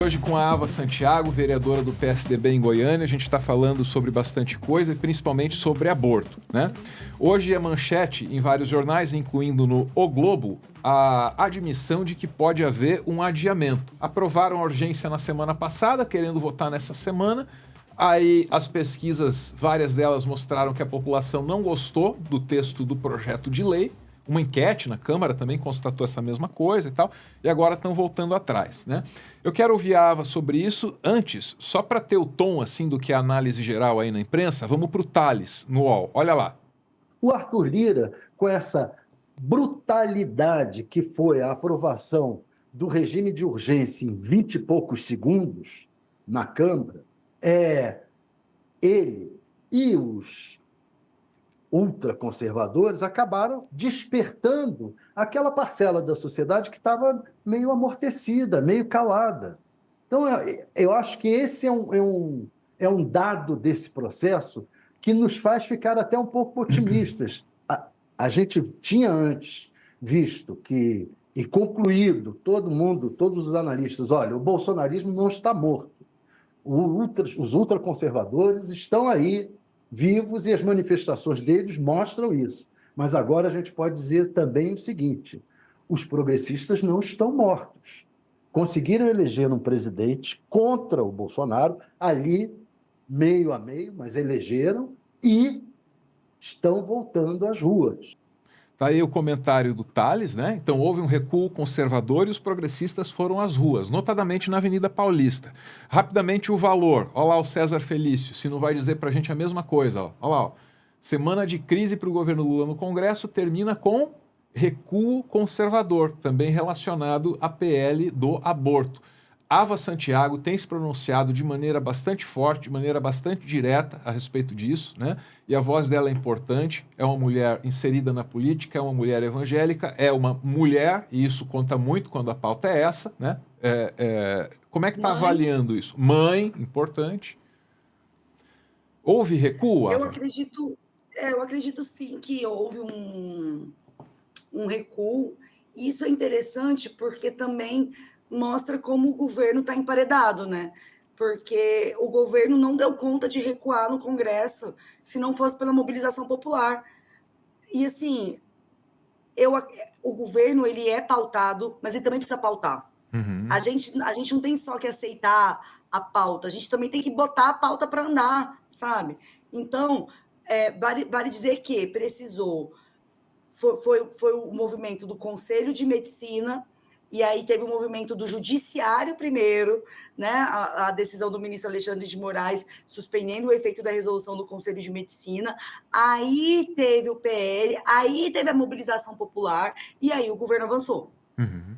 Hoje com a Ava Santiago, vereadora do PSDB em Goiânia, a gente está falando sobre bastante coisa, principalmente sobre aborto, né? Hoje é manchete em vários jornais, incluindo no O Globo, a admissão de que pode haver um adiamento. Aprovaram a urgência na semana passada, querendo votar nessa semana. Aí as pesquisas, várias delas mostraram que a população não gostou do texto do projeto de lei. Uma enquete na Câmara também constatou essa mesma coisa e tal, e agora estão voltando atrás, né? Eu quero ouvir a Ava sobre isso. Antes, só para ter o tom assim do que é a análise geral aí na imprensa, vamos para o Thales, no UOL. Olha lá. O Arthur Lira, com essa brutalidade que foi a aprovação do regime de urgência em 20 e poucos segundos na Câmara, ele e os ultraconservadores acabaram despertando aquela parcela da sociedade que estava meio amortecida, meio calada. Então, eu acho que esse é um dado desse processo que nos faz ficar até um pouco otimistas. A gente tinha antes visto que, e concluído, todos os analistas, olha, o bolsonarismo não está morto. Os ultraconservadores estão aí vivos e as manifestações deles mostram isso. Mas agora a gente pode dizer também o seguinte: os progressistas não estão mortos. Conseguiram eleger um presidente contra o Bolsonaro, ali meio a meio, mas elegeram e estão voltando às ruas. Tá aí o comentário do Thales, né? Então houve um recuo conservador e os progressistas foram às ruas, notadamente na Avenida Paulista. Rapidamente o valor. Olha lá o César Felício, se não vai dizer pra gente a mesma coisa. Ó. Olha lá. Ó. Semana de crise para o governo Lula no Congresso termina com recuo conservador, também relacionado à PL do aborto. Ava Santiago tem se pronunciado de maneira bastante forte, de maneira bastante direta a respeito disso, né? E a voz dela é importante, é uma mulher inserida na política, é uma mulher evangélica, é uma mulher, e isso conta muito quando a pauta é essa, né? Como é que está avaliando isso? Mãe, importante. Houve recuo, Ava? Eu acredito sim que houve um recuo, e isso é interessante porque também mostra como o governo está emparedado, né? Porque o governo não deu conta de recuar no Congresso se não fosse pela mobilização popular. E, assim, o governo ele é pautado, mas ele também precisa pautar. Uhum. A gente não tem só que aceitar a pauta, a gente também tem que botar a pauta para andar, sabe? Então, vale dizer que precisou. Foi o movimento do Conselho de Medicina, e aí teve o movimento do Judiciário primeiro, né? A decisão do ministro Alexandre de Moraes suspendendo o efeito da resolução do Conselho de Medicina, aí teve o PL, aí teve a mobilização popular, e aí o governo avançou. Uhum.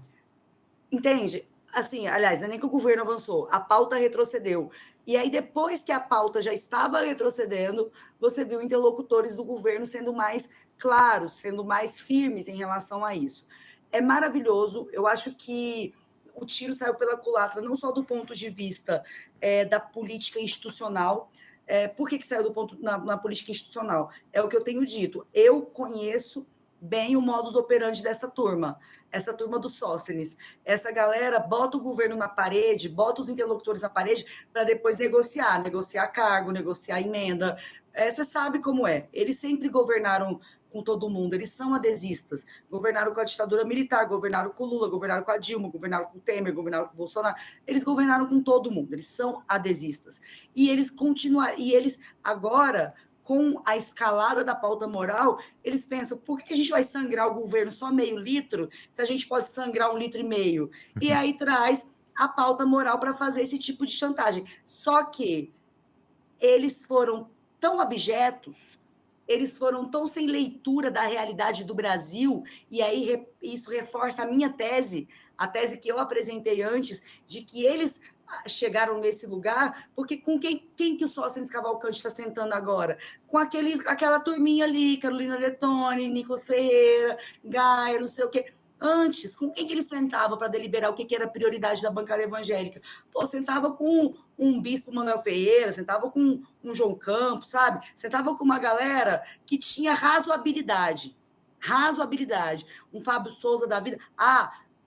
Entende? Assim, aliás, não é nem que o governo avançou, a pauta retrocedeu. E aí, depois que a pauta já estava retrocedendo, você viu interlocutores do governo sendo mais claros, sendo mais firmes em relação a isso. É maravilhoso, eu acho que o tiro saiu pela culatra, não só do ponto de vista da política institucional. Por que saiu do ponto na política institucional? É o que eu tenho dito. Eu conheço bem o modus operandi dessa turma, essa turma dos Sóstenes. Essa galera bota o governo na parede, bota os interlocutores na parede para depois negociar cargo, negociar emenda. Você sabe como é. Eles sempre governaram com todo mundo, eles são adesistas. Governaram com a ditadura militar, governaram com o Lula, governaram com a Dilma, governaram com o Temer, governaram com o Bolsonaro. Eles governaram com todo mundo, eles são adesistas. E eles continuam, e eles agora, com a escalada da pauta moral, eles pensam, por que a gente vai sangrar o governo só meio litro, se a gente pode sangrar 1,5 litro? E aí traz a pauta moral para fazer esse tipo de chantagem. Só que eles foram tão abjetos, eles foram tão sem leitura da realidade do Brasil, e aí isso reforça a minha tese, a tese que eu apresentei antes, de que eles chegaram nesse lugar, porque com quem que o Sóstenes Cavalcante está sentando agora? Com aquela turminha ali, Carolina Detoni, Nicolas Ferreira, Gaia, não sei o quê. Antes, com quem que ele sentava para deliberar o que era prioridade da bancada evangélica? Pô, sentava com um bispo Manuel Ferreira, sentava com um João Campos, sabe? Sentava com uma galera que tinha razoabilidade. Um Fábio Souza da vida.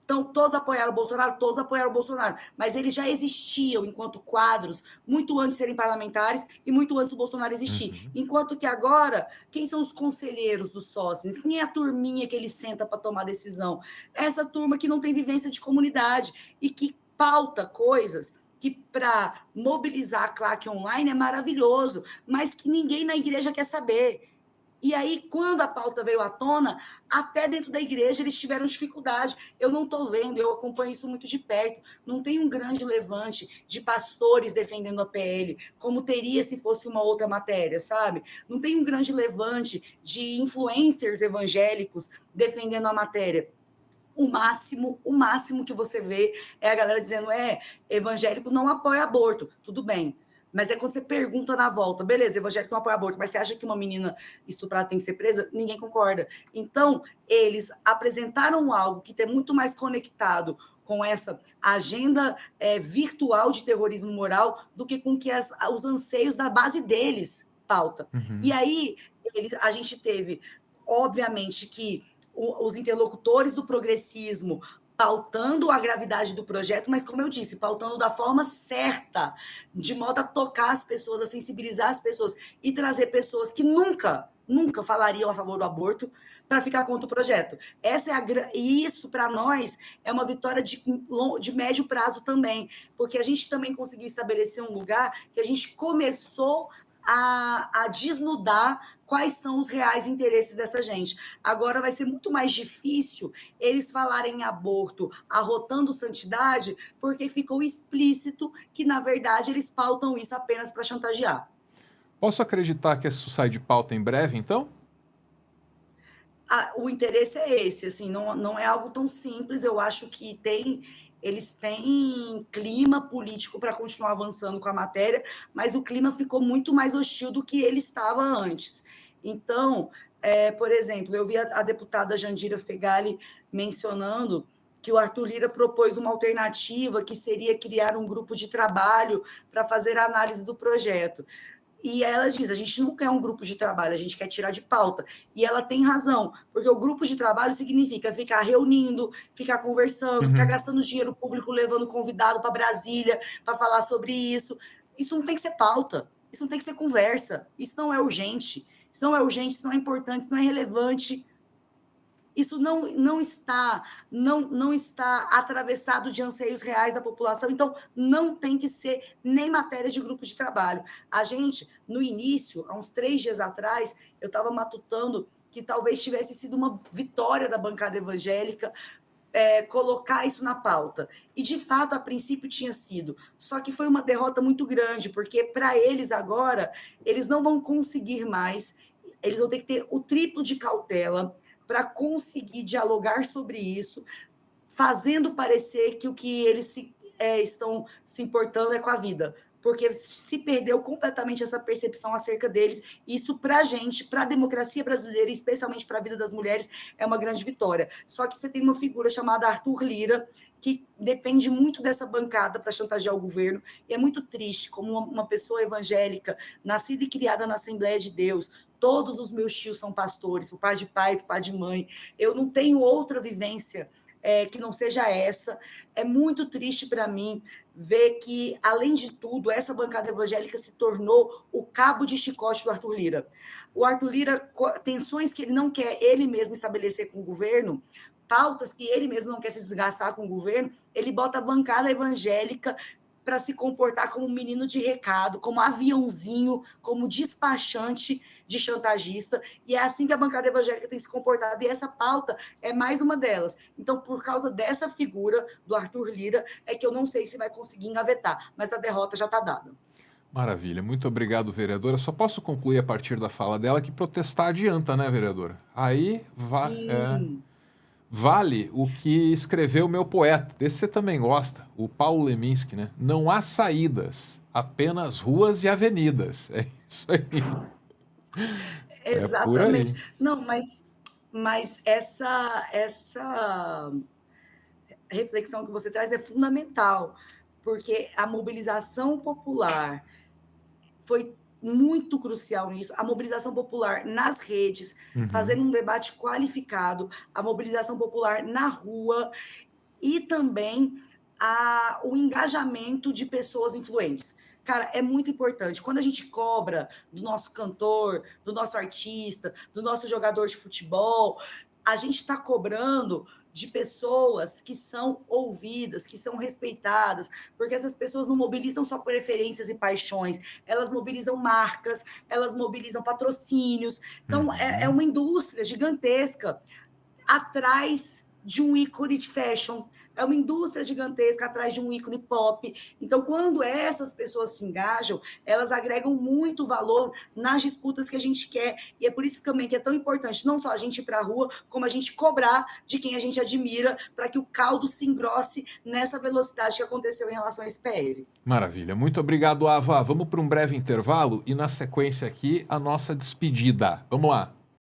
Então, todos apoiaram o Bolsonaro, mas eles já existiam enquanto quadros muito antes de serem parlamentares e muito antes do Bolsonaro existir. Enquanto que agora, quem são os conselheiros do Sócrates? Quem é a turminha que ele senta para tomar decisão? Essa turma que não tem vivência de comunidade e que pauta coisas que para mobilizar a claque online é maravilhoso, mas que ninguém na igreja quer saber. E aí, quando a pauta veio à tona, até dentro da igreja eles tiveram dificuldade. Eu não estou vendo, eu acompanho isso muito de perto. Não tem um grande levante de pastores defendendo a PL, como teria se fosse uma outra matéria, sabe? Não tem um grande levante de influencers evangélicos defendendo a matéria. O máximo que você vê é a galera dizendo, evangélico não apoia aborto. Tudo bem. Mas é quando você pergunta na volta, beleza, evangélico não apoia aborto, mas você acha que uma menina estuprada tem que ser presa? Ninguém concorda. Então, eles apresentaram algo que tem muito mais conectado com essa agenda virtual de terrorismo moral do que com que os anseios da base deles pauta. E aí, a gente teve, obviamente, que os interlocutores do progressismo pautando a gravidade do projeto, mas, como eu disse, pautando da forma certa, de modo a tocar as pessoas, a sensibilizar as pessoas e trazer pessoas que nunca falariam a favor do aborto para ficar contra o projeto. E isso, para nós, é uma vitória de médio prazo também, porque a gente também conseguiu estabelecer um lugar que a gente começou a desnudar quais são os reais interesses dessa gente. Agora vai ser muito mais difícil eles falarem em aborto arrotando santidade, porque ficou explícito que, na verdade, eles pautam isso apenas para chantagear. Posso acreditar que isso sai de pauta em breve, então? O interesse é esse, assim, não é algo tão simples. Eu acho que eles têm clima político para continuar avançando com a matéria, mas o clima ficou muito mais hostil do que ele estava antes. Então, por exemplo, eu vi a deputada Jandira Fegali mencionando que o Arthur Lira propôs uma alternativa que seria criar um grupo de trabalho para fazer a análise do projeto. E ela diz, a gente não quer um grupo de trabalho, a gente quer tirar de pauta. E ela tem razão, porque o grupo de trabalho significa ficar reunindo, ficar conversando, ficar gastando dinheiro público, levando convidado para Brasília para falar sobre isso. Isso não tem que ser pauta, isso não tem que ser conversa, isso não é urgente, isso não é importante, isso não é relevante. Isso não está atravessado de anseios reais da população, então não tem que ser nem matéria de grupo de trabalho. A gente, no início, há uns 3 dias atrás, eu estava matutando que talvez tivesse sido uma vitória da bancada evangélica colocar isso na pauta. E, de fato, a princípio tinha sido. Só que foi uma derrota muito grande, porque para eles agora, eles não vão conseguir mais, eles vão ter que ter o triplo de cautela para conseguir dialogar sobre isso, fazendo parecer que o que eles estão se importando é com a vida, porque se perdeu completamente essa percepção acerca deles, e isso para a gente, para a democracia brasileira, especialmente para a vida das mulheres, é uma grande vitória. Só que você tem uma figura chamada Arthur Lira, que depende muito dessa bancada para chantagear o governo, e é muito triste, como uma pessoa evangélica, nascida e criada na Assembleia de Deus, todos os meus tios são pastores, por parte de pai, por parte de mãe, eu não tenho outra vivência que não seja essa. É muito triste para mim ver que, além de tudo, essa bancada evangélica se tornou o cabo de chicote do Arthur Lira. O Arthur Lira, tensões que ele não quer ele mesmo estabelecer com o governo, pautas que ele mesmo não quer se desgastar com o governo, ele bota a bancada evangélica para se comportar como um menino de recado, como aviãozinho, como despachante de chantagista, e é assim que a bancada evangélica tem se comportado, e essa pauta é mais uma delas. Então, por causa dessa figura do Arthur Lira, é que eu não sei se vai conseguir engavetar, mas a derrota já está dada. Maravilha, muito obrigado, vereadora. Só posso concluir a partir da fala dela que protestar adianta, né, vereadora? Aí vale o que escreveu o meu poeta, desse você também gosta, o Paulo Leminski, né? Não há saídas, apenas ruas e avenidas. É isso aí. Exatamente. É por aí. Não, mas essa reflexão que você traz é fundamental, porque a mobilização popular foi muito crucial nisso, a mobilização popular nas redes, fazendo um debate qualificado, a mobilização popular na rua, e também o engajamento de pessoas influentes. Cara, é muito importante. Quando a gente cobra do nosso cantor, do nosso artista, do nosso jogador de futebol, a gente está cobrando de pessoas que são ouvidas, que são respeitadas, porque essas pessoas não mobilizam só preferências e paixões, elas mobilizam marcas, elas mobilizam patrocínios. Então, é uma indústria gigantesca atrás de um ícone de fashion, é uma indústria gigantesca atrás de um ícone pop. Então, quando essas pessoas se engajam, elas agregam muito valor nas disputas que a gente quer. E é por isso também que é tão importante não só a gente ir para a rua, como a gente cobrar de quem a gente admira, para que o caldo se engrosse nessa velocidade que aconteceu em relação a esse PL. Maravilha. Muito obrigado, Ava. Vamos para um breve intervalo e, na sequência aqui, a nossa despedida. Vamos lá.